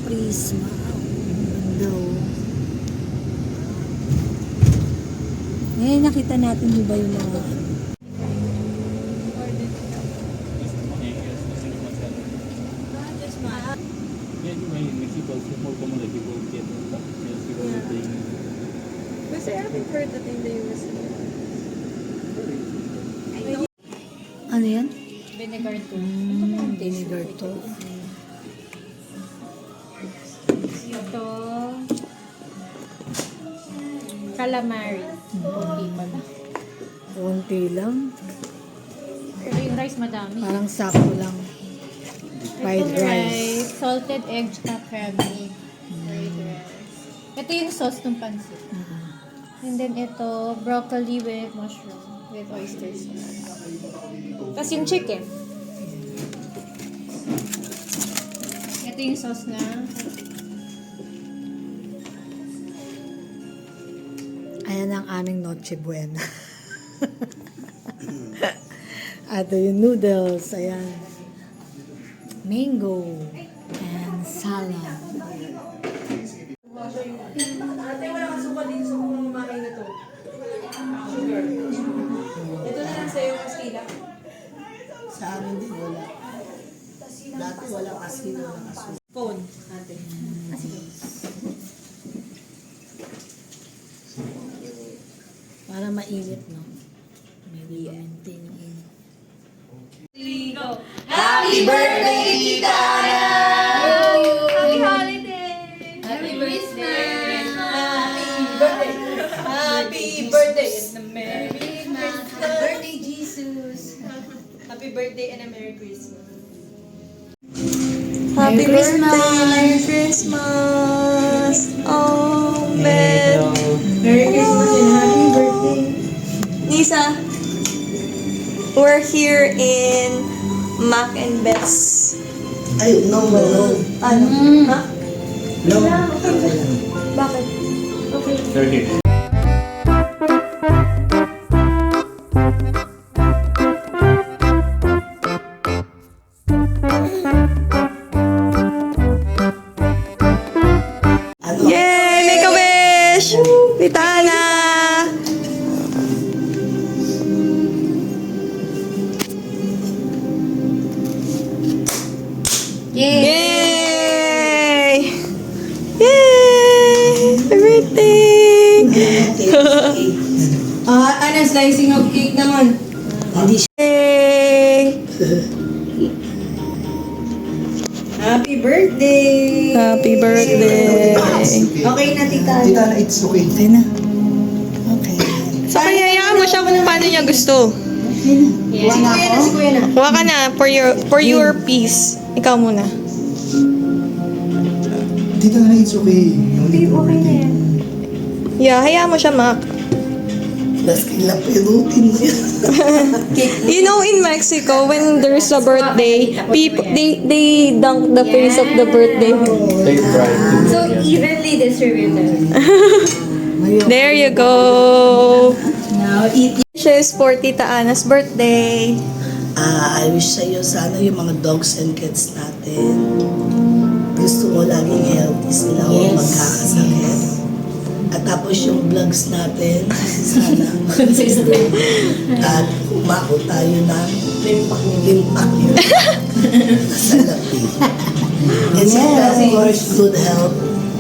Prisma. Ganda oh. Eh, nakita natin di ba yung mga Kasi I haven't heard that in the US. ano yan? Vinegar to. Vinegar to. Ito. Calamari. Konti pala. Konti lang. Pero yung rice madami. Parang sakto lang. Fried Ito rice. salted egg tsaka crab meat. Fried rice. Ito yung sauce ng pansit. And then ito, broccoli with mushroom. With oyster sauce. Tapos yung chicken. Ito yung sauce na. Ayan ang aming Noche Buena. At yung noodles. Ayan. Mango. And salad. Ate, wala kang suka din sa kung mamahay na to. Sugar. Ito na lang sa'yo, Kaskila. Sa amin din wala. Dati wala kasi wala kasi. Phone, ate. Para mainit, no? Maybe maintain yung init. Happy birthday, Tita Ana! Happy holiday! Happy birthday! Happy birthday! Happy birthday and a Merry Christmas! Happy birthday, Jesus! Happy birthday and a Merry Christmas! Happy birthday! Merry Christmas! Oh, man! Merry Christmas and happy birthday! Nisa, we're here in Mac and Beth's. Ay, no. Ano? Ha? No. Bakit? Okay. They're here. Ano? Yay! Make a wish! Pitana! Yay! Yay! Happy birthday! Ano, slicing of cake naman. Hindi siya. Yay! Happy birthday! Happy birthday! Okay na, Tita. Tita, it's okay. Okay na. Okay. So, kayayaan mo siya kung paano niya gusto. Si Kuya na, si Kuya na. Huwag ka na, for your peace. Ikaw muna. Tita, it's okay. Okay na yan. Yeah, hayaan mo siya, Mac. Las kila pedutin mo yan. You know, in Mexico, when there's a birthday, people they dunk the face of the birthday. They tried to So evenly distributed. There you go. Now, eat. Wishes for Tita Ana's birthday. I wish sa'yo sana yung mga dogs and cats natin. Gusto ko laging healthy sila, huwag magkakasakit. At tapos yung vlogs natin, sana consistent. At kumako tayo ng limpak yun. Sa lapi. And of course, good health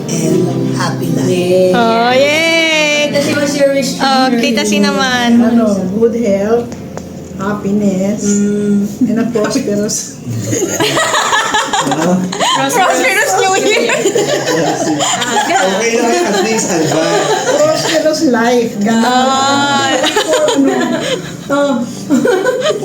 and happy life. Oh, yay! Kasi what's your wish? Oh, Tita Si naman. Ano, good health, happiness, and a prosperous. Prosperous New Year! Okay lang, at least advance. Prosperous life. Ganun.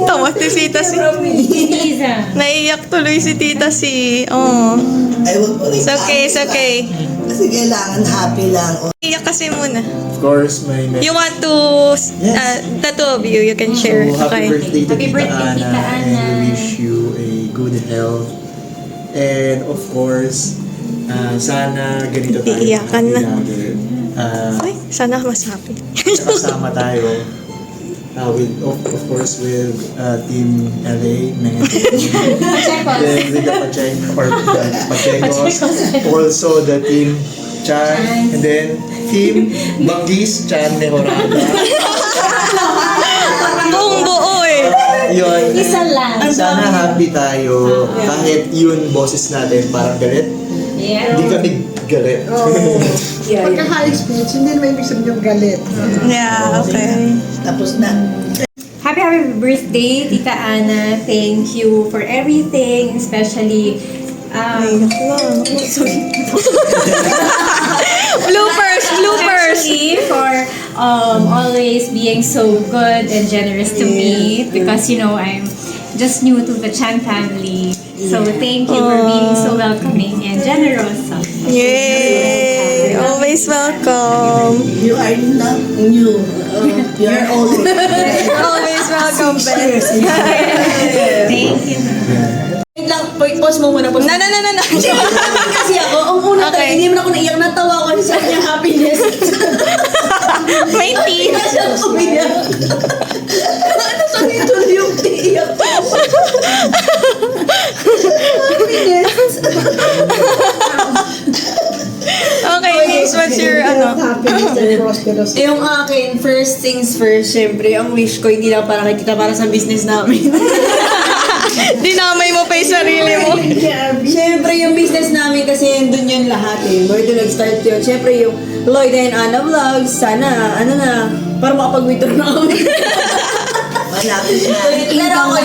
Tawa si Tita Si. Lisa. Naiyak tuloy si Tita Si. Oh. Ay, wag mo rin. It's okay, it's okay. Kasi kailangan happy lang. Iyak kasi muna. Of course, my You want to, the two of you can share. So, happy Okay. birthday to Happy Tita birthday, Ana, Tita and Ana. we wish you a good health. And of course, sana ganito tayo. Iiyakan na. happy lagi. Ay, sana mas happy. Kasama tayo. of course with Team LA, then with the Pachecos, also the Team Chan, and then Team Banggis, Chan Mejorada. Buong buo eh. Yun. Isa lang. Sana happy tayo. Kahit yun, boses natin parang galit. Yeah. Hindi kami galit. Pagka high speech, hindi naman ibig sabihin yung galit. Yeah, okay. Tapos na. Happy birthday, Tita Ana. Thank you for everything, especially Bloopers! especially for always being so good and generous to me because you know I'm just new to the Chan family. So thank you for being so welcoming and generous. Yay! Always welcome. You are not new. You are old. Always welcome, Ben. Thank you. Wait lang, pause mo muna. No. Kasi ako, ang una talaga, hindi naman ako naiyak, natawa ko sa kanyang happiness. May tea. Siya umiyak. Ano sa nito yung iiyak ko? Okay, Miss, what's your Happiness and prosperous. Yung akin, first things first, syempre, ang wish ko, hindi lang para kay tita, para sa business namin. Dinamay mo pa yung sarili mo. Syempre, yung business namin kasi doon yun lahat eh. Where to nag-start yun? Syempre, yung Lloyd and Anna Vlogs, sana, para makapag-withdraw na kami. Malapit na. Laro ko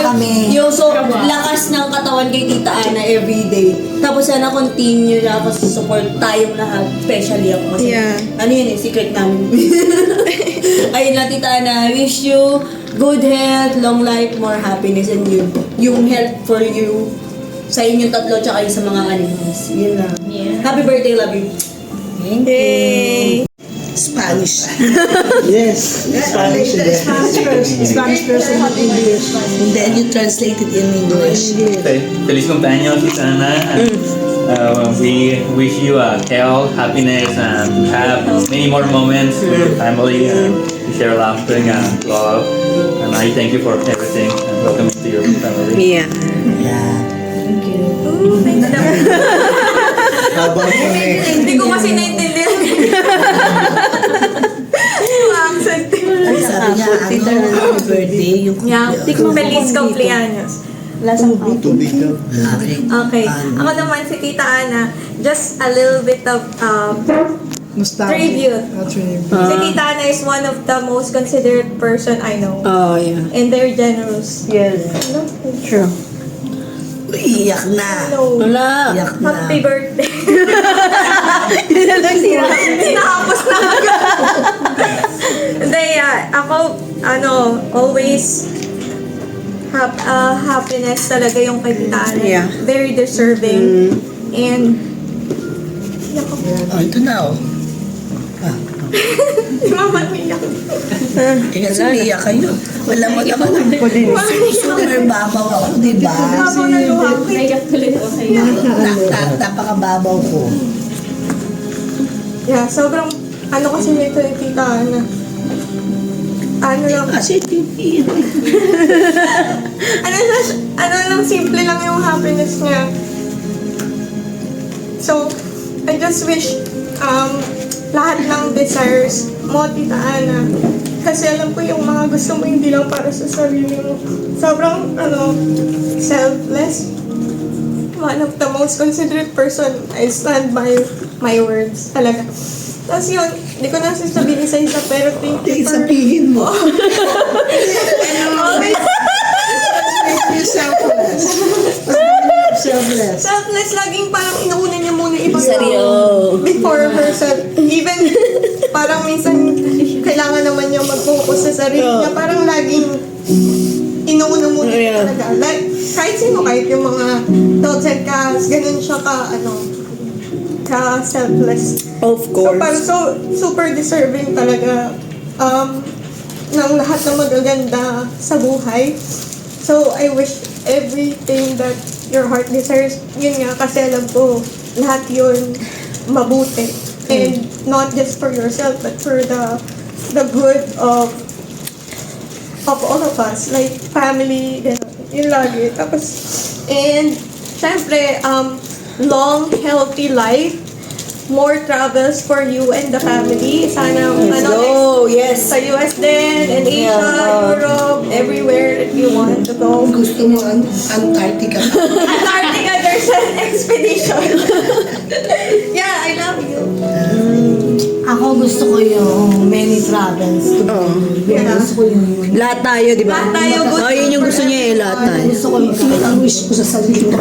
yung so, lakas ng katawan kay Tita Ana everyday. Tapos sana continue na ako sa support tayong lahat. Especially ako kasi Yeah. ano yun eh, secret namin. Ayun lang Tita Ana, I wish you good health, long life, more happiness, and yung health for you sa inyong tatlo tsaka yung sa mga animals. Yun lang. Yeah. Happy birthday, love you. Yay! Spanish. Yes. Spanish person in English. And then you translate it in English. Feliz cumpleaños, Susana. We wish you health, happiness, and to have many more moments with your family and to share laughter and love. And I thank you for everything and welcome to your family. Yeah. Yeah. Habang kami, Hindi ko kasi naintindihan. Sabi niya, happy birthday, yung Feliz cumpleaños. tubig daw. Okay. Okay. Ako naman si Tita Ana, just a little bit of Nostalgia. tribute. Tribute. Si Tita Ana is one of the most considerate person I know. Oh, yeah. And very generous. Yes. No? True. Iyak na. No. Wala. Iyak na. Happy birthday. Hindi Nakapos na agad. Hindi, ako, always happiness talaga yung kay Tita Ana. Yeah. Very deserving. And, Oh, ito na oh. si Mama umiyak. Kasi iyak kayo. Wala mo naman. Super babaw ako, di ba? Habang naluha ko. Naiyak tuloy ako sa'yo. Napakababaw ko. Yeah, sobrang, kasi nito ni Tita Ana. Lang, Kasi pipi. lang, simple lang yung happiness niya. So, I just wish, lahat ng desires mo, Tita Ana. Kasi alam ko yung mga gusto mo hindi lang para sa sarili mo. Sobrang, selfless. One of the most considerate person. I stand by my words. Talaga. Tapos yun, hindi ko na sasabihin isa-isa, pero thank you for... Sabihin mo. Always Selfless. Selfless. selfless, laging parang inuuna niya muna ibang Seryo. before herself. Even parang minsan kailangan naman niya mag-focus sa sarili niya. Parang laging inuuna muna niya talaga. Like, kahit sino, kahit yung mga dogs and cats, ganun siya ka-selfless. Of So, parang super deserving talaga ng lahat ng magaganda sa buhay. So, I wish everything that your heart desires, yun nga, kasi alam ko, lahat yun mabuti. And not just for yourself, but for the good of of all of us, like family, ganun. Yun lagi. Tapos, and syempre, long, healthy life, more travels for you and the family. Sana, Oh, yes. sa US din, and Asia, Europe, everywhere that you want to go. Gusto mo Antarctica. Antarctica, there's an expedition. Yeah, I love you. Ako gusto ko yung many travels. Yeah. Gusto ko yung Lahat tayo, di ba? Lahat tayo, good. Oh, yun yung gusto niya eh, lahat tayo. gusto ko yung Ang wish ko sa sarili ko.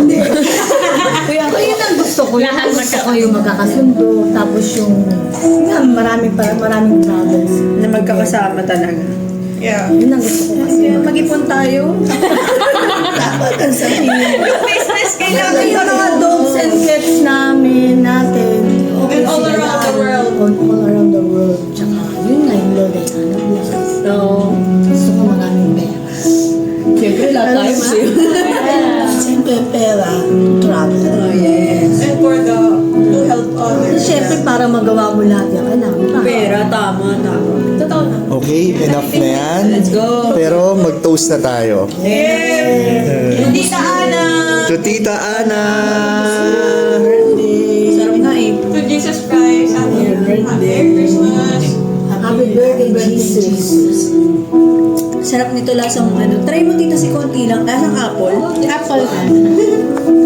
Kuya, yun ang gusto ko. Gusto ko yung magkakasundo. Tapos yung maraming travels. Na magkakasama talaga. Yeah. Yun ang gusto ko kasi. Mag-ipon tayo. Dapat ang sarili. Yung business, kailangan Yung mga yun. dogs and cats natin. And all around the world. All around the world. Tsaka yun nga yung Lord ay hanap niya. So, Gusto ko maraming pera. siyempre lahat tayo gusto yun. Siyempre pera, travel. Oh, yes. And for to help others. Siyempre, para magawa mo lahat yan, kailangan Pera, tama. Totoo na. Okay, enough na yan. Let's go. Pero mag-toast na tayo. Tita Ana. To Tita Ana! Sarap nga eh. To Jesus Christ. Happy Christmas. Happy birthday, Jesus. Sarap nito lasang ano. Try mo tita si konti lang. Lasang apple. Apple.